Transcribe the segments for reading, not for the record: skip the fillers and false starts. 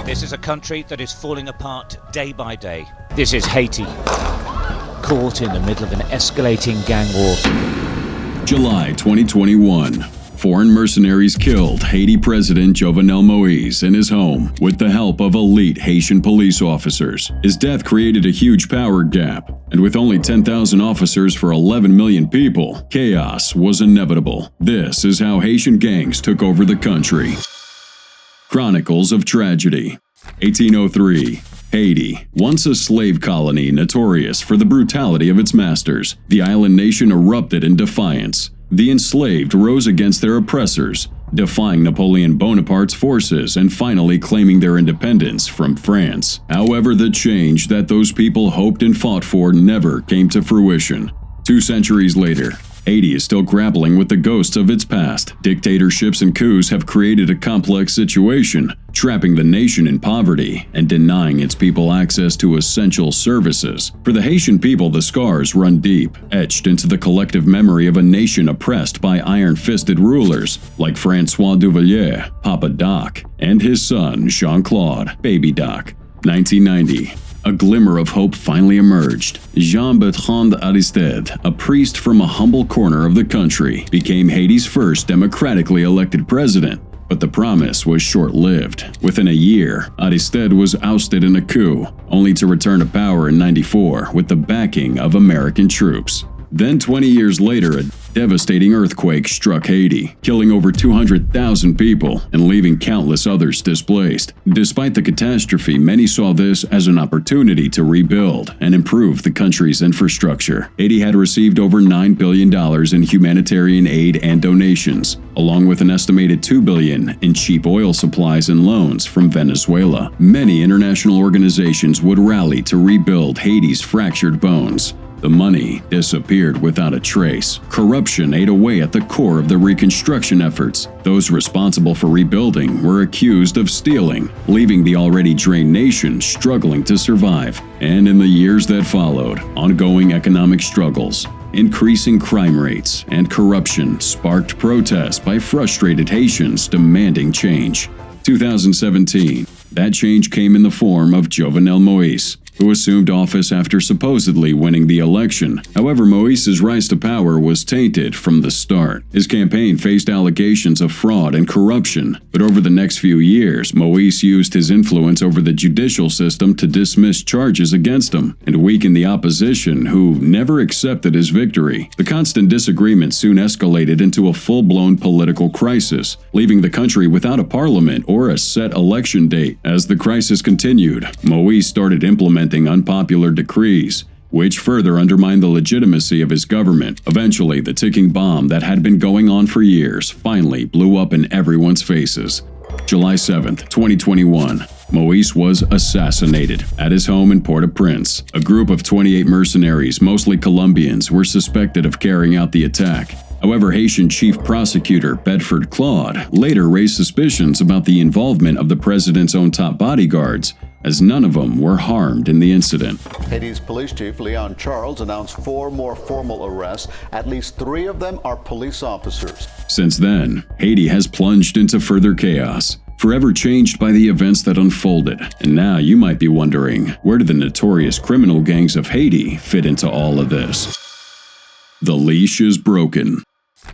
This is a country that is falling apart day by day. This is Haiti, caught in the middle of an escalating gang war. July 2021. Foreign mercenaries killed Haiti President Jovenel Moïse in his home with the help of elite Haitian police officers. His death created a huge power gap, and with only 10,000 officers for 11 million people, chaos was inevitable. This is how Haitian gangs took over the country. Chronicles of Tragedy. 1803. Haiti, once a slave colony notorious for the brutality of its masters, the island nation erupted in defiance. The enslaved rose against their oppressors, defying Napoleon Bonaparte's forces and finally claiming their independence from France. However, the change that those people hoped and fought for never came to fruition. 2 centuries later, Haiti is still grappling with the ghosts of its past. Dictatorships and coups have created a complex situation, trapping the nation in poverty and denying its people access to essential services. For the Haitian people, the scars run deep, etched into the collective memory of a nation oppressed by iron-fisted rulers like François Duvalier, Papa Doc, and his son Jean-Claude, Baby Doc. 1990. A glimmer of hope finally emerged. Jean-Bertrand Aristide, a priest from a humble corner of the country, became Haiti's first democratically elected president. But the promise was short-lived. Within a year, Aristide was ousted in a coup, only to return to power in '94 with the backing of American troops. Then 20 years later, a devastating earthquake struck Haiti, killing over 200,000 people and leaving countless others displaced. Despite the catastrophe, many saw this as an opportunity to rebuild and improve the country's infrastructure. Haiti had received over $9 billion in humanitarian aid and donations, along with an estimated $2 billion in cheap oil supplies and loans from Venezuela. Many international organizations would rally to rebuild Haiti's fractured bones. The money disappeared without a trace. Corruption ate away at the core of the reconstruction efforts. Those responsible for rebuilding were accused of stealing, leaving the already drained nation struggling to survive. And in the years that followed, ongoing economic struggles, increasing crime rates, and corruption sparked protests by frustrated Haitians demanding change. 2017. That change came in the form of Jovenel Moïse, who assumed office after supposedly winning the election. However, Moïse's rise to power was tainted from the start. His campaign faced allegations of fraud and corruption, but over the next few years, Moïse used his influence over the judicial system to dismiss charges against him and weaken the opposition, who never accepted his victory. The constant disagreement soon escalated into a full-blown political crisis, leaving the country without a parliament or a set election date. As the crisis continued, Moïse started implementing unpopular decrees, which further undermined the legitimacy of his government. Eventually, the ticking bomb that had been going on for years finally blew up in everyone's faces. July 7, 2021. Moïse was assassinated at his home in Port-au-Prince. A group of 28 mercenaries, mostly Colombians, were suspected of carrying out the attack. However, Haitian Chief Prosecutor Bedford Claude later raised suspicions about the involvement of the president's own top bodyguards, as none of them were harmed in the incident. Haiti's police chief Leon Charles announced 4 more formal arrests. At least 3 of them are police officers. Since then, Haiti has plunged into further chaos, forever changed by the events that unfolded. And now you might be wondering, where do the notorious criminal gangs of Haiti fit into all of this? The leash is broken.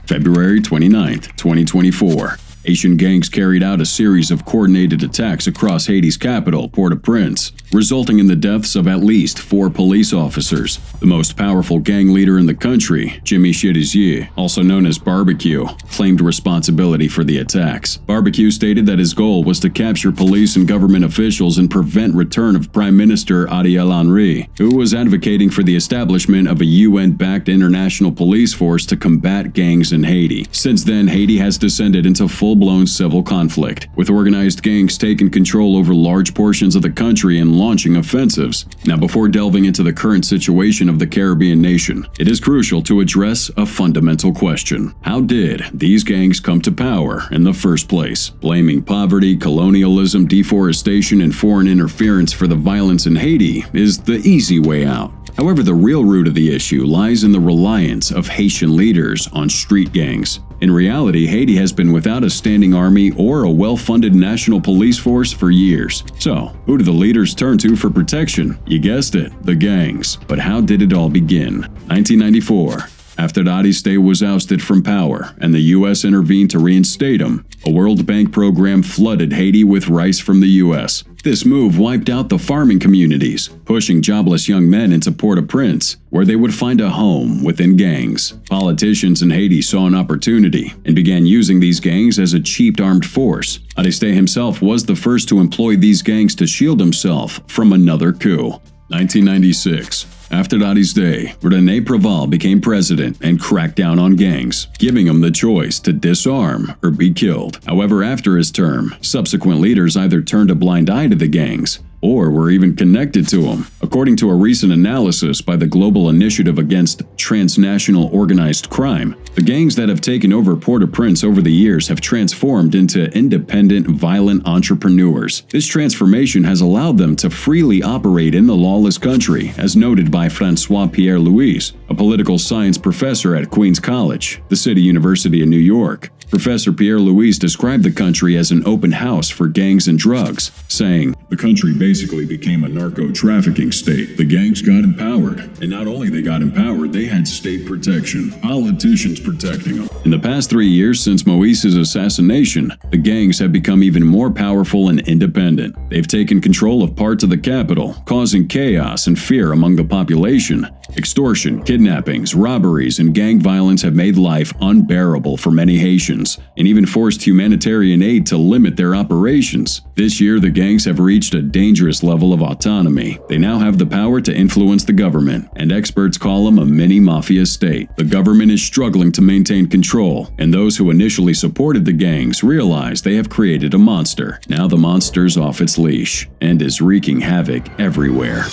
February 29, 2024. Haitian gangs carried out a series of coordinated attacks across Haiti's capital, Port-au-Prince, resulting in the deaths of at least 4 police officers. The most powerful gang leader in the country, Jimmy Cherizier, also known as Barbecue, claimed responsibility for the attacks. Barbecue stated that his goal was to capture police and government officials and prevent return of Prime Minister Ariel Henry, who was advocating for the establishment of a UN-backed international police force to combat gangs in Haiti. Since then, Haiti has descended into full-blown civil conflict, with organized gangs taking control over large portions of the country and launching offensives. Now, before delving into the current situation of the Caribbean nation, it is crucial to address a fundamental question. How did these gangs come to power in the first place? Blaming poverty, colonialism, deforestation, and foreign interference for the violence in Haiti is the easy way out. However, the real root of the issue lies in the reliance of Haitian leaders on street gangs. In reality, Haiti has been without a standing army or a well-funded national police force for years. So, who do the leaders turn to for protection? You guessed it, the gangs. But how did it all begin? 1994. After Dynasty was ousted from power and the U.S. intervened to reinstate him, a World Bank program flooded Haiti with rice from the U.S. This move wiped out the farming communities, pushing jobless young men into Port-au-Prince, where they would find a home within gangs. Politicians in Haiti saw an opportunity and began using these gangs as a cheap armed force. Dynasty himself was the first to employ these gangs to shield himself from another coup. 1996. After Dynasty, René Préval became president and cracked down on gangs, giving him the choice to disarm or be killed. However, after his term, subsequent leaders either turned a blind eye to the gangs or were even connected to them. According to a recent analysis by the Global Initiative Against Transnational Organized Crime, the gangs that have taken over Port-au-Prince over the years have transformed into independent, violent entrepreneurs. This transformation has allowed them to freely operate in the lawless country, as noted by François Pierre-Louis, a political science professor at Queens College, the City University of New York. Professor Pierre-Louis described the country as an open house for gangs and drugs, saying, "The country basically became a narco-trafficking state. The gangs got empowered. And not only they got empowered, they had state protection, politicians protecting them." In the past 3 years since Moïse's assassination, the gangs have become even more powerful and independent. They've taken control of parts of the capital, causing chaos and fear among the population. Extortion, kidnappings, robberies, and gang violence have made life unbearable for many Haitians, and even forced humanitarian aid to limit their operations. This year, the gangs have reached a dangerous level of autonomy. They now have the power to influence the government, and experts call them a mini-mafia state. The government is struggling to maintain control, and those who initially supported the gangs realize they have created a monster. Now the monster's off its leash, and is wreaking havoc everywhere.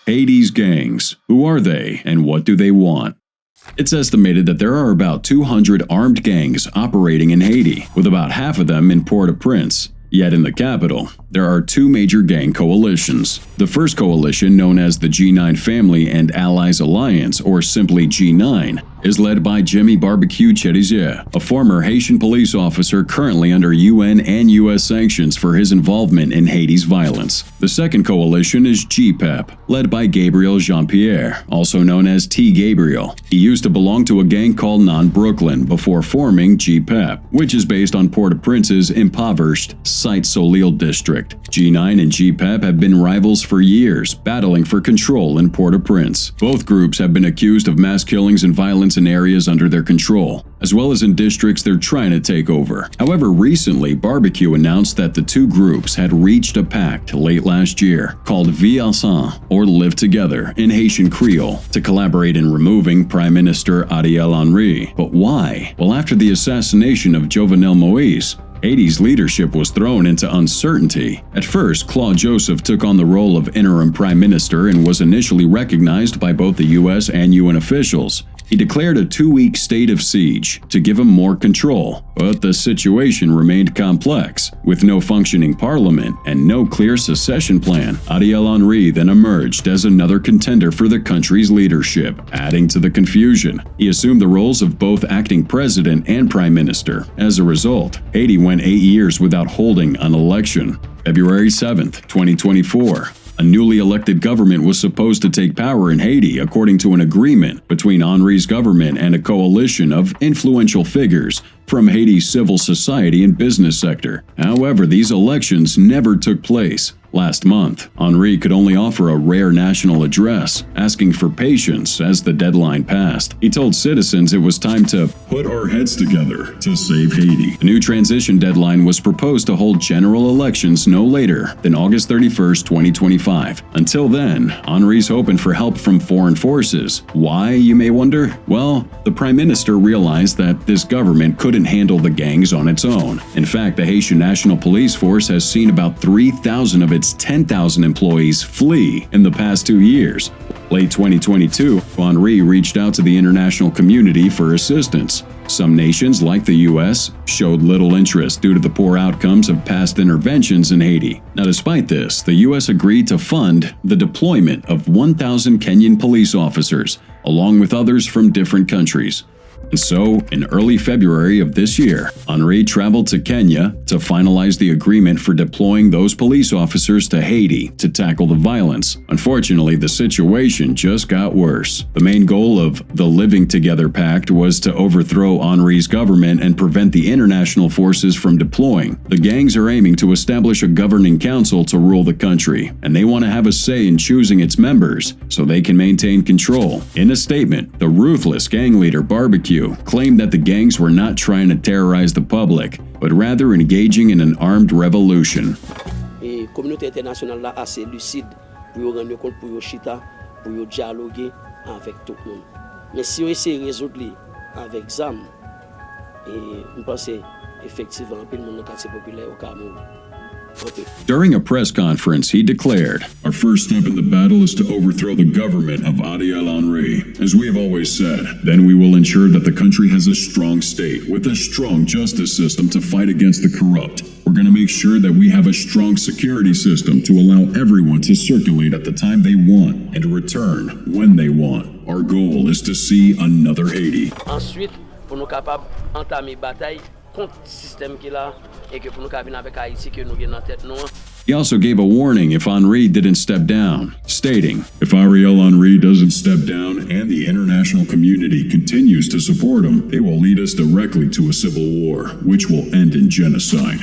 Haitis Gangs. Who are they, and what do they want? It's estimated that there are about 200 armed gangs operating in Haiti, with about half of them in Port-au-Prince. Yet in the capital, there are two major gang coalitions. The first coalition, known as the G9 Family and Allies Alliance, or simply G9, is led by Jimmy Barbecue Cherizier, a former Haitian police officer currently under UN and US sanctions for his involvement in Haiti's violence. The second coalition is GPEP, led by Gabriel Jean-Pierre, also known as T. Gabriel. He used to belong to a gang called Non-Brooklyn before forming GPEP, which is based on Port-au-Prince's impoverished Site-Soleil district. G9 and GPEP have been rivals for years, battling for control in Port-au-Prince. Both groups have been accused of mass killings and violence in areas under their control, as well as in districts they're trying to take over. However, recently, Barbecue announced that the two groups had reached a pact late last year called Vie Ensemble, or Live Together in Haitian Creole, to collaborate in removing Prime Minister Ariel Henry. But why? Well, after the assassination of Jovenel Moïse, Haiti's leadership was thrown into uncertainty. At first, Claude Joseph took on the role of interim prime minister and was initially recognized by both the US and UN officials. He declared a 2-week state of siege to give him more control, but the situation remained complex. With no functioning parliament and no clear succession plan, Ariel Henry then emerged as another contender for the country's leadership, adding to the confusion. He assumed the roles of both acting president and prime minister. As a result, Haiti went 8 years without holding an election. February 7, 2024. A newly elected government was supposed to take power in Haiti according to an agreement between Henry's government and a coalition of influential figures from Haiti's civil society and business sector. However, these elections never took place. Last month, Henry could only offer a rare national address, asking for patience as the deadline passed. He told citizens it was time to "Put our heads together to save Haiti." The new transition deadline was proposed to hold general elections no later than August 31, 2025. Until then, Henry's hoping for help from foreign forces. Why, you may wonder? Well, the Prime Minister realized that this government couldn't handle the gangs on its own. In fact, the Haitian National Police Force has seen about 3,000 of its 10,000 employees flee in the past 2 years. Late 2022, Henri reached out to the international community for assistance. Some nations, like the U.S., showed little interest due to the poor outcomes of past interventions in Haiti. Now, despite this, the U.S. agreed to fund the deployment of 1,000 Kenyan police officers, along with others from different countries. And so, in early February of this year, Henri traveled to Kenya to finalize the agreement for deploying those police officers to Haiti to tackle the violence. Unfortunately, the situation just got worse. The main goal of the Living Together Pact was to overthrow Henri's government and prevent the international forces from deploying. The gangs are aiming to establish a governing council to rule the country, and they want to have a say in choosing its members so they can maintain control. In a statement, the ruthless gang leader Barbecue claimed that the gangs were not trying to terrorize the public, but rather engaging in an armed revolution. La communauté internationale là assez lucide pour rendre compte pour chita pour dialoguer avec tout le monde. Mais si on essaie de résoudre avec ZAM, je pense effectivement que le monde quartier populaire au Cameroun. During a press conference, he declared, "Our first step in the battle is to overthrow the government of Ariel Henry. As we have always said, then we will ensure that the country has a strong state with a strong justice system to fight against the corrupt. We're going to make sure that we have a strong security system to allow everyone to circulate at the time they want and return when they want. Our goal is to see another Haiti." Ensuite, pour nous capables entamer bataille contre le système qui là et que pour nous venir avec Haïti que nous avons en tête nous. He also gave a warning if Henri didn't step down, stating, "If Ariel Henry doesn't step down and the international community continues to support him, they will lead us directly to a civil war, which will end in genocide."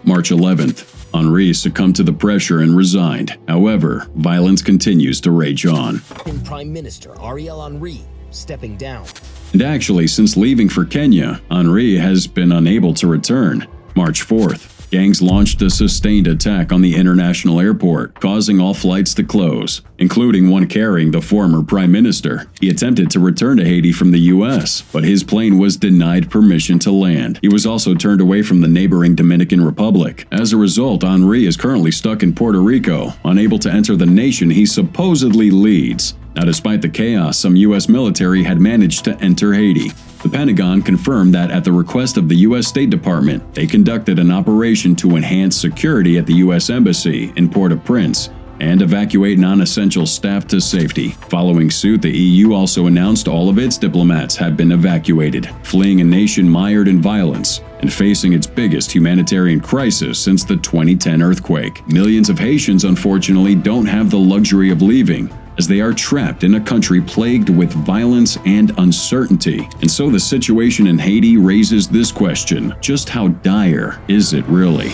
March 11th, Henri succumbed to the pressure and resigned. However, violence continues to rage on. Prime Minister Ariel Henry stepping down. And actually, since leaving for Kenya, Henri has been unable to return. March 4th, gangs launched a sustained attack on the international airport, causing all flights to close, including one carrying the former prime minister. He attempted to return to Haiti from the U.S., but his plane was denied permission to land. He was also turned away from the neighboring Dominican Republic. As a result, Henri is currently stuck in Puerto Rico, unable to enter the nation he supposedly leads. Now, despite the chaos, some U.S. military had managed to enter Haiti. The Pentagon confirmed that at the request of the U.S. State Department, they conducted an operation to enhance security at the U.S. Embassy in Port-au-Prince and evacuate non-essential staff to safety. Following suit, the EU also announced all of its diplomats have been evacuated, fleeing a nation mired in violence and facing its biggest humanitarian crisis since the 2010 earthquake. Millions of Haitians, unfortunately, don't have the luxury of leaving, as they are trapped in a country plagued with violence and uncertainty. And so the situation in Haiti raises this question: just how dire is it really?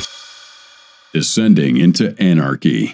Descending into anarchy.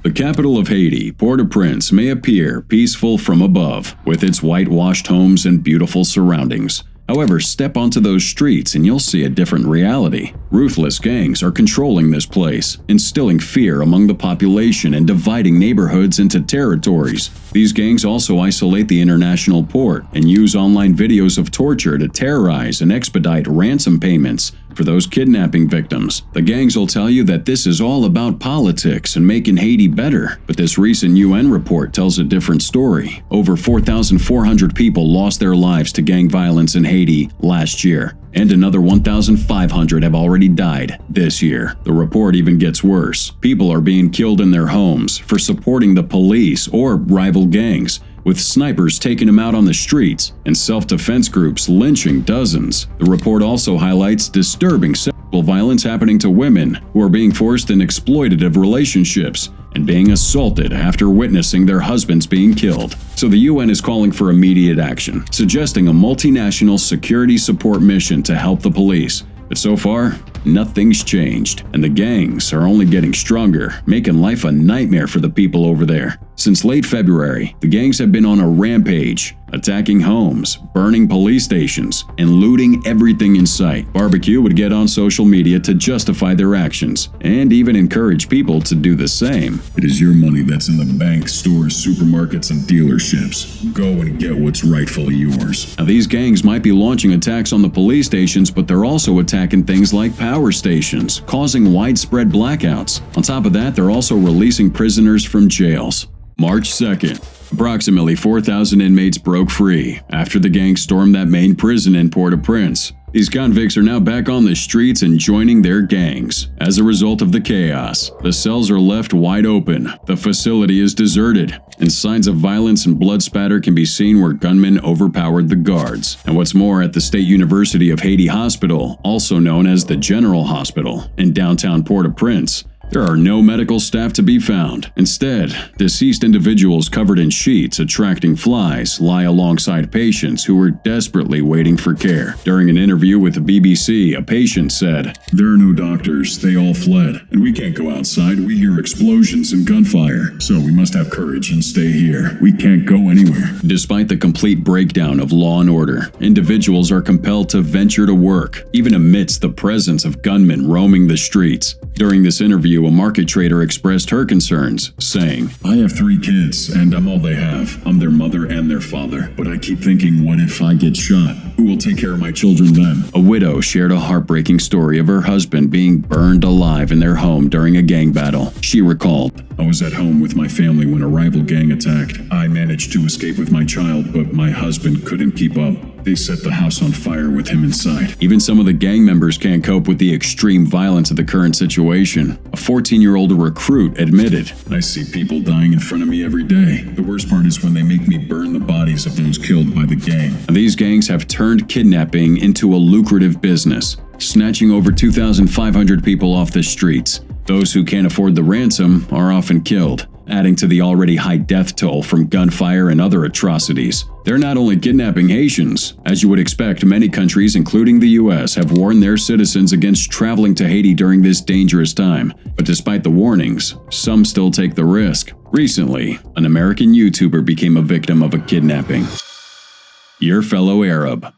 The capital of Haiti, Port-au-Prince, may appear peaceful from above, with its whitewashed homes and beautiful surroundings. However, step onto those streets and you'll see a different reality. Ruthless gangs are controlling this place, instilling fear among the population and dividing neighborhoods into territories. These gangs also isolate the international port and use online videos of torture to terrorize and expedite ransom payments for those kidnapping victims. The gangs will tell you that this is all about politics and making Haiti better, but this recent UN report tells a different story. Over 4,400 people lost their lives to gang violence in Haiti last year, and another 1,500 have already died this year. The report even gets worse. People are being killed in their homes for supporting the police or rival gangs, with snipers taking them out on the streets and self-defense groups lynching dozens. The report also highlights disturbing sexual violence happening to women who are being forced in exploitative relationships and being assaulted after witnessing their husbands being killed. So the UN is calling for immediate action, suggesting a multinational security support mission to help the police. But so far, nothing's changed, and the gangs are only getting stronger, making life a nightmare for the people over there. Since late February, the gangs have been on a rampage, attacking homes, burning police stations, and looting everything in sight. Barbecue would get on social media to justify their actions, and even encourage people to do the same. It is your money that's in the bank, stores, supermarkets, and dealerships. Go and get what's rightfully yours. Now, these gangs might be launching attacks on the police stations, but they're also attacking things like power stations, causing widespread blackouts. On top of that, they're also releasing prisoners from jails. March 2nd. Approximately 4,000 inmates broke free after the gang stormed that main prison in Port-au-Prince. These convicts are now back on the streets and joining their gangs. As a result of the chaos, the cells are left wide open, the facility is deserted, and signs of violence and blood spatter can be seen where gunmen overpowered the guards. And what's more, at the State University of Haiti Hospital, also known as the General Hospital, in downtown Port-au-Prince, there are no medical staff to be found. Instead, deceased individuals covered in sheets attracting flies lie alongside patients who were desperately waiting for care. During an interview with the BBC, a patient said, There are no doctors. They all fled. And we can't go outside. We hear explosions and gunfire. So we must have courage and stay here. We can't go anywhere. Despite the complete breakdown of law and order, individuals are compelled to venture to work, even amidst the presence of gunmen roaming the streets. During this interview, a market trader expressed her concerns, saying, I have 3 kids, and I'm all they have. I'm their mother and their father. But I keep thinking, what if I get shot? Who will take care of my children then? A widow shared a heartbreaking story of her husband being burned alive in their home during a gang battle. She recalled, I was at home with my family when a rival gang attacked. I managed to escape with my child, but my husband couldn't keep up. They set the house on fire with him inside. Even some of the gang members can't cope with the extreme violence of the current situation. A 14-year-old recruit admitted, I see people dying in front of me every day. The worst part is when they make me burn the bodies of those killed by the gang. These gangs have turned kidnapping into a lucrative business, snatching over 2,500 people off the streets. Those who can't afford the ransom are often killed, adding to the already high death toll from gunfire and other atrocities. They're not only kidnapping Haitians. As you would expect, many countries, including the US, have warned their citizens against traveling to Haiti during this dangerous time. But despite the warnings, some still take the risk. Recently, an American YouTuber became a victim of a kidnapping. Your fellow Arab.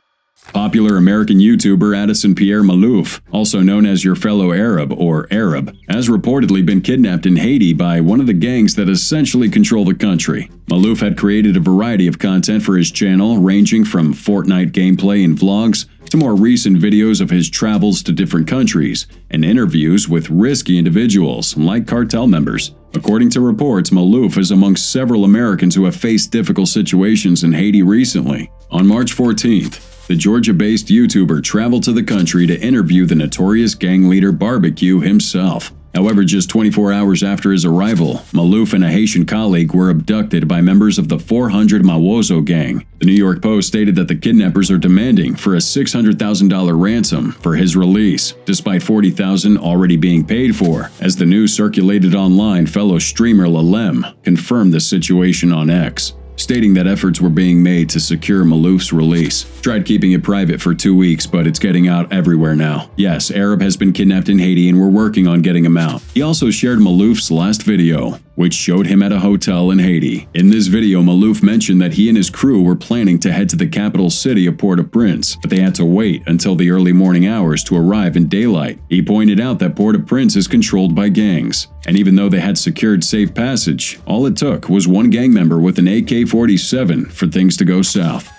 Popular American YouTuber Addison Pierre Malouf, also known as Your Fellow Arab or Arab, has reportedly been kidnapped in Haiti by one of the gangs that essentially control the country. Malouf had created a variety of content for his channel, ranging from Fortnite gameplay and vlogs to more recent videos of his travels to different countries and interviews with risky individuals like cartel members. According to reports, Malouf is amongst several Americans who have faced difficult situations in Haiti recently. On March 14th, the Georgia-based YouTuber traveled to the country to interview the notorious gang leader Barbecue himself. However, just 24 hours after his arrival, Malouf and a Haitian colleague were abducted by members of the 400 Mawozo gang. The New York Post stated that the kidnappers are demanding for a $600,000 ransom for his release, despite $40,000 already being paid for. As the news circulated online, fellow streamer Lalem confirmed the situation on X, stating that efforts were being made to secure Malouf's release. Tried keeping it private for 2 weeks, but it's getting out everywhere now. Yes, Arab has been kidnapped in Haiti and we're working on getting him out. He also shared Malouf's last video, which showed him at a hotel in Haiti. In this video, Malouf mentioned that he and his crew were planning to head to the capital city of Port-au-Prince, but they had to wait until the early morning hours to arrive in daylight. He pointed out that Port-au-Prince is controlled by gangs, and even though they had secured safe passage, all it took was one gang member with an AK-47 for things to go south.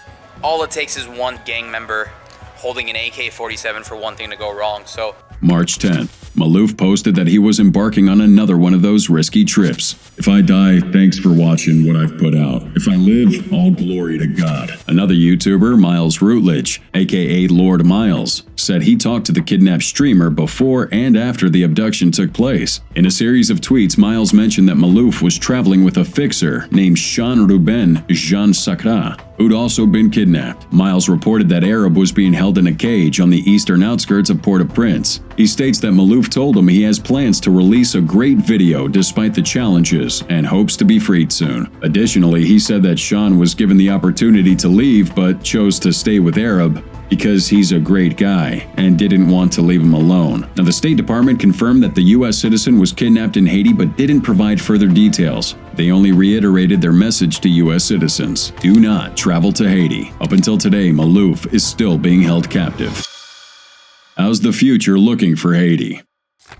All it takes is one gang member holding an AK-47 for one thing to go wrong, so... March 10th, Malouf posted that he was embarking on another one of those risky trips. If I die, thanks for watching what I've put out. If I live, all glory to God. Another YouTuber, Miles Routledge, aka Lord Miles, said he talked to the kidnapped streamer before and after the abduction took place. In a series of tweets, Miles mentioned that Malouf was traveling with a fixer named Jean-Ruben Jean Sacra, who'd also been kidnapped. Miles reported that Arab was being held in a cage on the eastern outskirts of Port-au-Prince. He states that Malouf told him he has plans to release a great video despite the challenges and hopes to be freed soon. Additionally, he said that Sean was given the opportunity to leave but chose to stay with Arab because he's a great guy and didn't want to leave him alone. Now, the State Department confirmed that the U.S. citizen was kidnapped in Haiti but didn't provide further details. They only reiterated their message to U.S. citizens: do not travel to Haiti. Up until today, Malouf is still being held captive. How's the future looking for Haiti?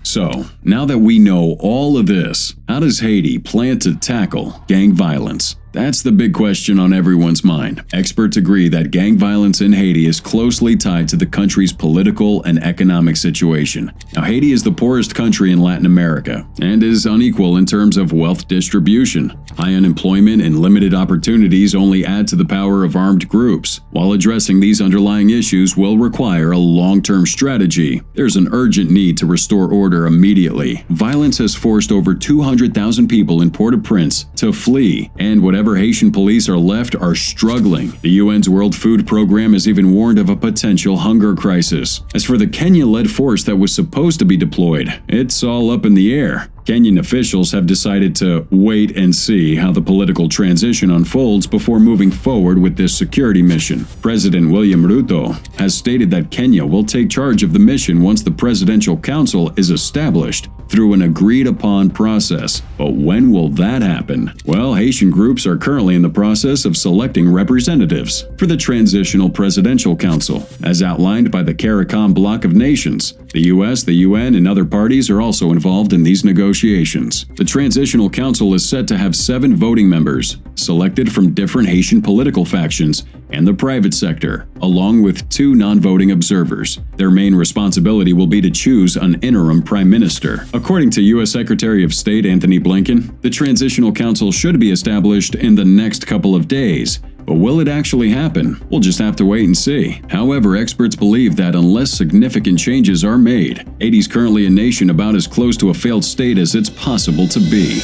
So, now that we know all of this, how does Haiti plan to tackle gang violence? That's the big question on everyone's mind. Experts agree that gang violence in Haiti is closely tied to the country's political and economic situation. Now, Haiti is the poorest country in Latin America and is unequal in terms of wealth distribution. High unemployment and limited opportunities only add to the power of armed groups. While addressing these underlying issues will require a long-term strategy, there's an urgent need to restore order immediately. Violence has forced over 200,000 people in Port-au-Prince to flee, and whatever Haitian police are left are struggling. The UN's World Food Program has even warned of a potential hunger crisis. As for the Kenya-led force that was supposed to be deployed, it's all up in the air. Kenyan officials have decided to wait and see how the political transition unfolds before moving forward with this security mission. President William Ruto has stated that Kenya will take charge of the mission once the Presidential Council is established through an agreed-upon process. But when will that happen? Well, Haitian groups are currently in the process of selecting representatives for the Transitional Presidential Council, as outlined by the CARICOM bloc of nations. The U.S., the UN, and other parties are also involved in these negotiations. The Transitional Council is set to have 7 voting members, selected from different Haitian political factions and the private sector, along with 2 non-voting observers. Their main responsibility will be to choose an interim prime minister. According to U.S. Secretary of State Anthony Blinken, the Transitional Council should be established in the next couple of days. But will it actually happen? We'll just have to wait and see. However, experts believe that unless significant changes are made, Haiti's currently a nation about as close to a failed state as it's possible to be.